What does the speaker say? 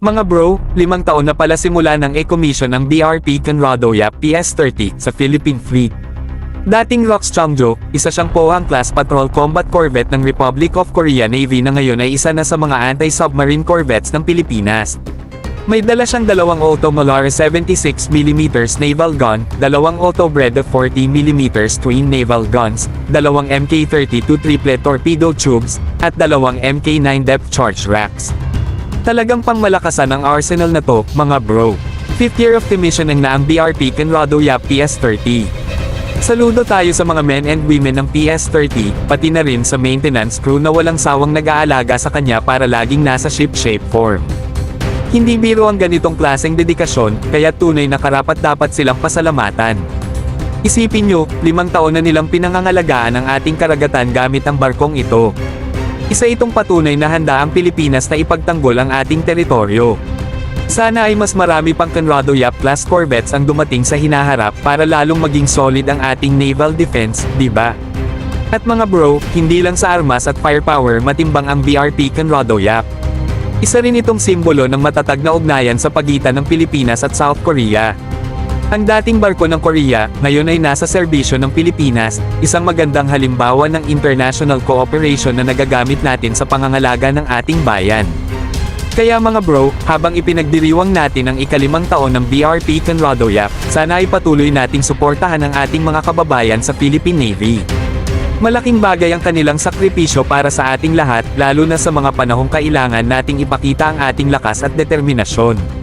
Mga bro, 5 taon na pala simula ng e-commission ng BRP Conrado Yap PS-30 sa Philippine Fleet. Dating Rox Changjo, isa siyang Pohang-class patrol combat corvette ng Republic of Korea Navy na ngayon ay isa na sa mga anti-submarine corvettes ng Pilipinas. May dala siyang 2 Auto Molar 76mm naval gun, 2 Auto Breda 40mm twin naval guns, 2 Mk-32 triplet torpedo tubes, at 2 Mk-9 depth charge racks. Talagang pangmalakasan ang arsenal na to, mga bro. 5th year of commissioning na ang BRP Conrado Yap PS-30. Saludo tayo sa mga men and women ng PS-30, pati na rin sa maintenance crew na walang sawang nag-aalaga sa kanya para laging nasa ship-shape form. Hindi biro ang ganitong klaseng dedikasyon, kaya tunay na karapat-dapat silang pasalamatan. Isipin nyo, 5 taon na nilang pinangangalagaan ang ating karagatan gamit ang barkong ito. Isa itong patunay na handa ang Pilipinas na ipagtanggol ang ating teritoryo. Sana ay mas marami pang Conrado Yap class corvettes ang dumating sa hinaharap para lalong maging solid ang ating naval defense, di ba? At mga bro, hindi lang sa armas at firepower matimbang ang BRP Conrado Yap. Isa rin itong simbolo ng matatag na ugnayan sa pagitan ng Pilipinas at South Korea. Ang dating barko ng Korea, ngayon ay nasa serbisyo ng Pilipinas, isang magandang halimbawa ng international cooperation na nagagamit natin sa pangangalaga ng ating bayan. Kaya mga bro, habang ipinagdiriwang natin ang ika-5 taon ng BRP Conrado Yap, sana ay patuloy nating suportahan ang ating mga kababayan sa Philippine Navy. Malaking bagay ang kanilang sakripisyo para sa ating lahat, lalo na sa mga panahong kailangan nating ipakita ang ating lakas at determinasyon.